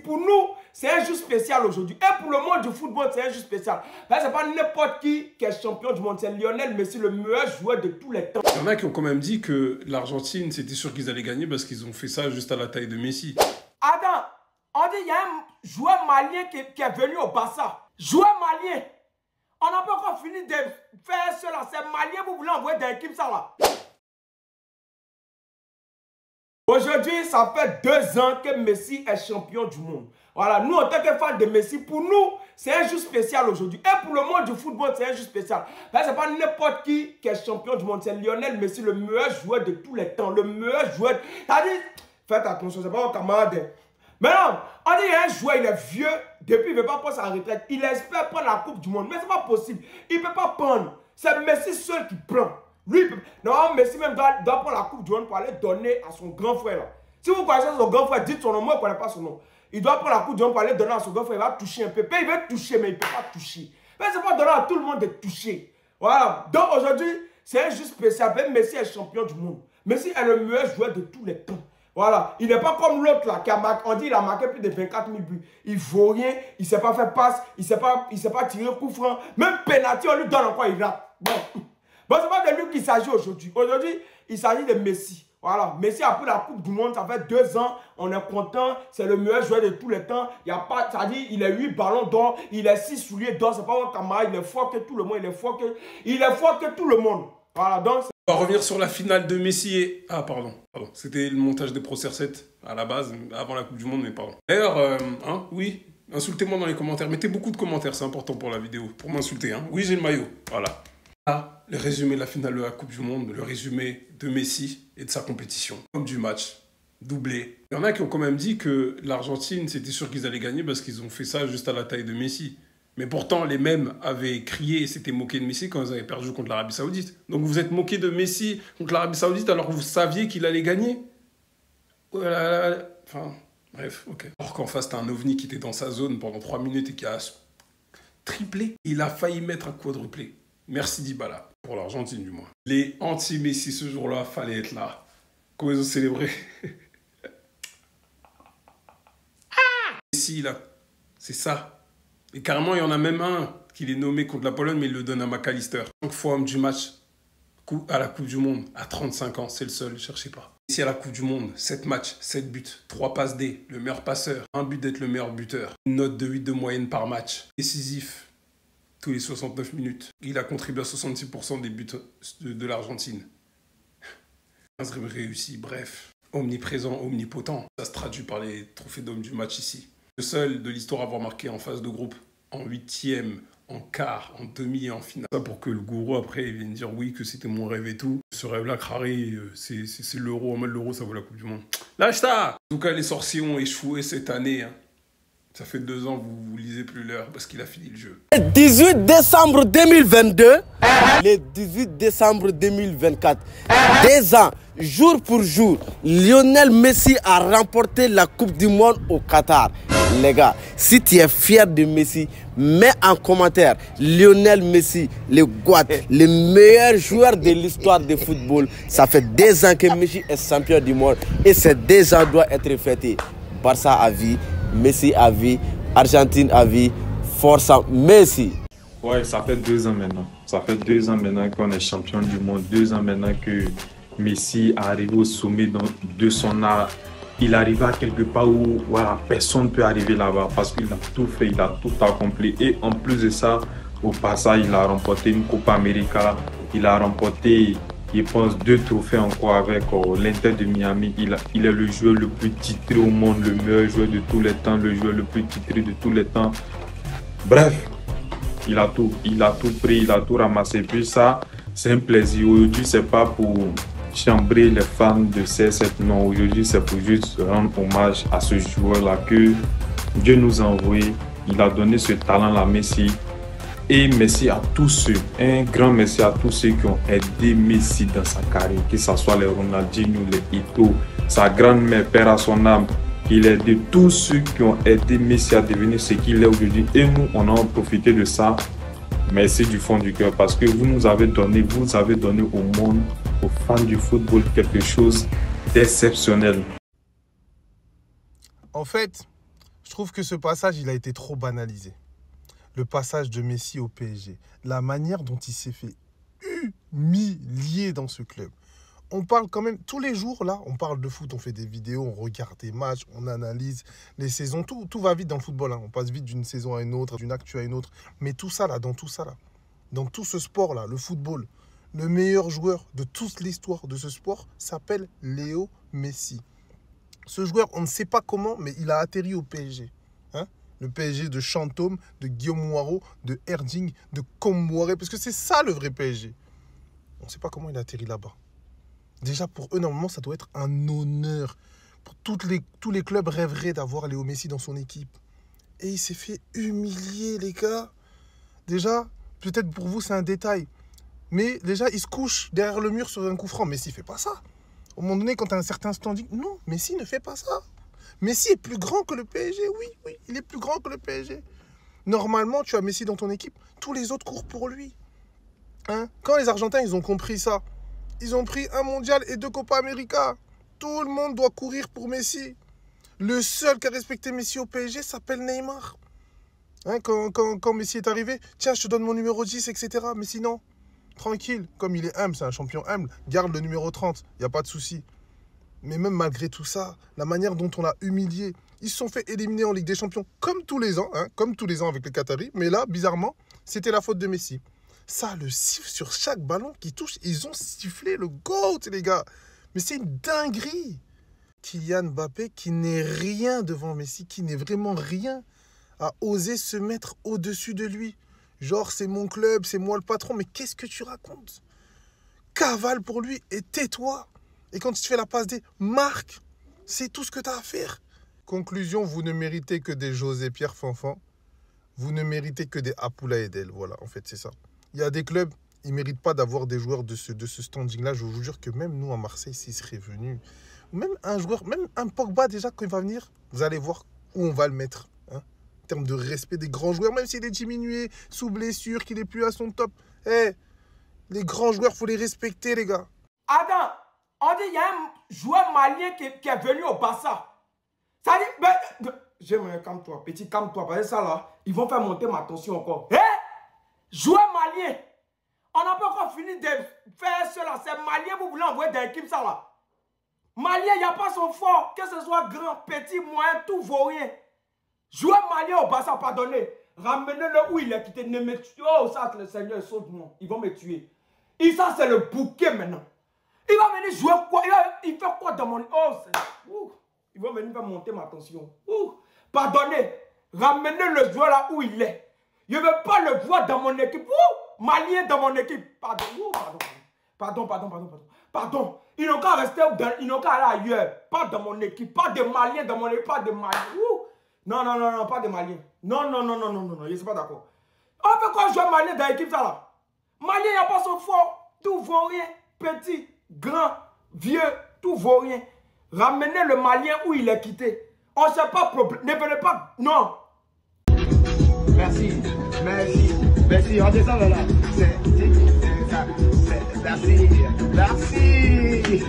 Pour nous, c'est un jour spécial aujourd'hui. Et pour le monde du football, c'est un jour spécial. Ce n'est pas n'importe qui est champion du monde. C'est Lionel Messi, le meilleur joueur de tous les temps. Il y en a qui ont quand même dit que l'Argentine, c'était sûr qu'ils allaient gagner parce qu'ils ont fait ça juste à la taille de Messi. Attends, on dit qu'il y a un joueur malien qui est venu au Barça. Joueur malien. On n'a pas encore fini de faire cela. C'est malien, vous voulez envoyer dans l'équipe ça là. Aujourd'hui, ça fait 2 ans que Messi est champion du monde. Voilà, nous en tant que fans de Messi, pour nous, c'est un jour spécial aujourd'hui. Et pour le monde du football, c'est un jour spécial. Ce n'est pas n'importe qui est champion du monde. C'est Lionel Messi, le meilleur joueur de tous les temps. Le meilleur joueur. C'est-à-dire, faites attention, c'est pas mon camarade. Maintenant, on dit qu'il y a un joueur, il est vieux, depuis il ne veut pas prendre sa retraite. Il espère prendre la Coupe du Monde. Mais ce n'est pas possible. Il ne peut pas prendre. C'est Messi seul qui prend. Lui, non, Messi même doit prendre la Coupe du Monde pour aller donner à son grand frère. Là. Si vous connaissez son grand frère, dites son nom. Moi, je ne connais pas son nom. Il doit prendre la Coupe du Monde pour aller donner à son grand frère. Il va toucher un peu. Il veut toucher, mais il ne peut pas toucher. Mais ce n'est pas donner à tout le monde de toucher. Voilà. Donc aujourd'hui, c'est un jour spécial. Même Messi est champion du monde. Messi est le meilleur joueur de tous les temps. Voilà. Il n'est pas comme l'autre là, qui a marqué, on dit qu'il a marqué plus de 24 000 buts. Il ne vaut rien. Il ne sait pas faire passe. Il ne sait pas tirer coup franc. Même penalty, on lui donne encore, il rate. Bon, ce n'est pas de lui qu'il s'agit aujourd'hui. Aujourd'hui, il s'agit de Messi. Voilà. Messi a pris la Coupe du Monde. Ça fait 2 ans. On est content. C'est le meilleur joueur de tous les temps. Il y a pas, c'est-à-dire, il a 8 ballons d'or. Il a 6 souliers d'or. Ce n'est pas mon camarade. Il est fort que tout le monde. Il est fort que tout le monde. Voilà. Donc, on va revenir sur la finale de Messi et... Ah, pardon. C'était le montage de Pro CR7 à la base, avant la Coupe du Monde, mais pardon. D'ailleurs, oui, insultez-moi dans les commentaires. Mettez beaucoup de commentaires, c'est important pour la vidéo. Pour m'insulter, hein. Oui, j'ai le maillot. Voilà. Là, le résumé de la finale de la Coupe du Monde, le résumé de Messi et de sa compétition. Comme du match, doublé. Il y en a qui ont quand même dit que l'Argentine, c'était sûr qu'ils allaient gagner parce qu'ils ont fait ça juste à la taille de Messi. Mais pourtant, les mêmes avaient crié et s'étaient moqués de Messi quand ils avaient perdu contre l'Arabie Saoudite. Donc vous êtes moqué de Messi contre l'Arabie Saoudite alors que vous saviez qu'il allait gagner. Enfin, bref, ok. Alors qu'en face, t'as un ovni qui était dans sa zone pendant 3 minutes et qui a triplé. Il a failli mettre un quadruplé. Merci Dybala, pour l'Argentine du moins. Les anti-Messi ce jour-là, fallait être là. Comment ils ont célébré. Messi, là, c'est ça. Et carrément, il y en a même un qui est nommé contre la Pologne, mais il le donne à McAllister. 5 fois homme du match à la Coupe du Monde, à 35 ans, c'est le seul, ne cherchez pas. Ici à la Coupe du Monde, 7 matchs, 7 buts, 3 passes D, le meilleur passeur, un but d'être le meilleur buteur, une note de 8 de moyenne par match, décisif, tous les 69 minutes. Il a contribué à 66% des buts de l'Argentine. 15 réussi, bref, omniprésent, omnipotent. Ça se traduit par les trophées d'homme du match ici. Le seul de l'histoire à avoir marqué en phase de groupe, en 8e, en quart, en demi et en finale. Ça pour que le gourou après il vienne dire oui que c'était mon rêve et tout. Ce rêve-là, Crary, c'est l'euro. En mode l'euro, ça vaut la Coupe du Monde. Lâche ça! En tout cas, les sorciers ont échoué cette année. Hein. Ça fait 2 ans que vous lisez plus l'heure parce qu'il a fini le jeu. Le 18 décembre 2022, le 18 décembre 2024, 2 ans, jour pour jour, Lionel Messi a remporté la Coupe du Monde au Qatar. Les gars, si tu es fier de Messi, mets en commentaire Lionel Messi, le GOAT, le meilleur joueur de l'histoire du football. Ça fait 2 ans que Messi est champion du monde et ces 2 ans doivent être fêtés. Barça à vie, Messi à vie, Argentine à vie, force à Messi. Ouais, ça fait 2 ans maintenant. Ça fait 2 ans maintenant qu'on est champion du monde. 2 ans maintenant que Messi est arrivé au sommet de son art. Il arrive à quelque part où voilà, personne ne peut arriver là-bas parce qu'il a tout fait, il a tout accompli. Et en plus de ça, au passage, il a remporté une Copa América. Il a remporté, je pense, 2 trophées encore avec l'Inter de Miami. Il est le joueur le plus titré au monde, le meilleur joueur de tous les temps, le joueur le plus titré de tous les temps. Bref, il a tout pris, il a tout ramassé. Puis ça, c'est un plaisir. Aujourd'hui, c'est pas pour chambrer les fans de CR7. Non, aujourd'hui, c'est pour juste rendre hommage à ce joueur-là que Dieu nous a envoyé. Il a donné ce talent-là à Messi. Et merci à tous ceux, un grand merci à tous ceux qui ont aidé Messi dans sa carrière, que ce soit les Ronaldinho, les Eto'o, sa grand-mère, père à son âme. Il a aidé tous ceux qui ont aidé Messi à devenir ce qu'il est aujourd'hui. Et nous, on a profité de ça. Merci du fond du cœur parce que vous avez donné au monde, aux fans du football, quelque chose d'exceptionnel. En fait, Je trouve que ce passage, il a été trop banalisé. Le passage de Messi au PSG. La manière dont il s'est fait humilier dans ce club. On parle quand même, tous les jours, là, on parle de foot, on fait des vidéos, on regarde des matchs, on analyse les saisons. Tout va vite dans le football. Hein. On passe vite d'une saison à une autre, d'une actu à une autre. Mais tout ça, là, dans tout ce sport-là, le football, le meilleur joueur de toute l'histoire de ce sport s'appelle Léo Messi. Ce joueur, on ne sait pas comment, mais il a atterri au PSG. Hein? Le PSG de Chantôme, de Guillaume Moirot, de Erding, de Comboiré, parce que c'est ça le vrai PSG. On ne sait pas comment il a atterri là-bas. Déjà, pour eux, normalement, ça doit être un honneur. Pour tous les clubs rêveraient d'avoir Léo Messi dans son équipe. Et il s'est fait humilier, les gars. Déjà, peut-être pour vous, c'est un détail. Mais déjà, il se couche derrière le mur sur un coup franc. Messi ne fait pas ça. Au moment donné, quand tu as un certain standing, non, Messi ne fait pas ça. Messi est plus grand que le PSG, oui, il est plus grand que le PSG. Normalement, tu as Messi dans ton équipe, tous les autres courent pour lui. Hein? Quand les Argentins, ils ont compris ça, ils ont pris un mondial et 2 Copa América. Tout le monde doit courir pour Messi. Le seul qui a respecté Messi au PSG s'appelle Neymar. Hein, quand Messi est arrivé, tiens, je te donne mon numéro 10, etc. Messi, non. Tranquille, comme il est humble, c'est un champion humble, garde le numéro 30, il n'y a pas de souci. Mais même malgré tout ça, la manière dont on l'a humilié, ils se sont fait éliminer en Ligue des Champions, comme tous les ans, hein, comme tous les ans avec les Qataris. Mais là, bizarrement, c'était la faute de Messi. Ça, le siffle sur chaque ballon qui touche, ils ont sifflé le GOAT, les gars. Mais c'est une dinguerie. Kylian Mbappé, qui n'est rien devant Messi, qui n'est vraiment rien, a osé se mettre au-dessus de lui. Genre, c'est mon club, c'est moi le patron. Mais qu'est-ce que tu racontes? Cavale pour lui et tais-toi. Et quand tu te fais la passe D, marque. C'est tout ce que tu as à faire. Conclusion, vous ne méritez que des José Pierre Fanfan. Vous ne méritez que des Apoula Edel. Voilà, en fait, c'est ça. Il y a des clubs, ils ne méritent pas d'avoir des joueurs de ce standing-là. Je vous jure que même nous, à Marseille, s'il serait venu, même un joueur, même un Pogba, déjà, quand il va venir, vous allez voir où on va le mettre. En termes de respect des grands joueurs, même s'il est diminué, sous blessure, qu'il n'est plus à son top. Hey, les grands joueurs, il faut les respecter, les gars. Attends, on dit qu'il y a un joueur malien qui est venu au Barça. Ça dit, j'aimerais, calme-toi, petit, calme-toi, parce que ça là, ils vont faire monter ma tension encore. Hé, joueur malien, on n'a pas encore fini de faire cela, c'est malien, vous voulez envoyer des équipes, ça là. Malien, il n'y a pas son fort, que ce soit grand, petit, moyen, tout vaut rien. Joueur malien au Barça, pardonnez. Ramenez-le où il est quitté. Ne me tuez. Oh, ça, le Seigneur saute moi. Ils vont me tuer. Et ça, c'est le bouquet maintenant. Il va venir jouer quoi? Il fait quoi dans mon... Oh, il va venir faire monter ma tension. Pardonnez. Ramenez le joueur là où il est. Je ne veux pas le voir dans mon équipe. Malien dans mon équipe. Pardon. Pardon. Ils n'ont qu'à rester, ils n'ont qu'à aller ailleurs. Pas dans mon équipe. Pas de Maliens dans mon équipe. Pas de Maliens. Non, pas de Maliens. Non, je ne suis pas d'accord. On peut quoi jouer Malien dans l'équipe, ça là? Malien, il n'y a pas son fort. Tout vaut rien. Petit, grand, vieux, tout vaut rien. Ramenez le Malien où il est quitté. On ne sait pas problème. Ne venez pas. Non. Merci. Redescends là. Merci.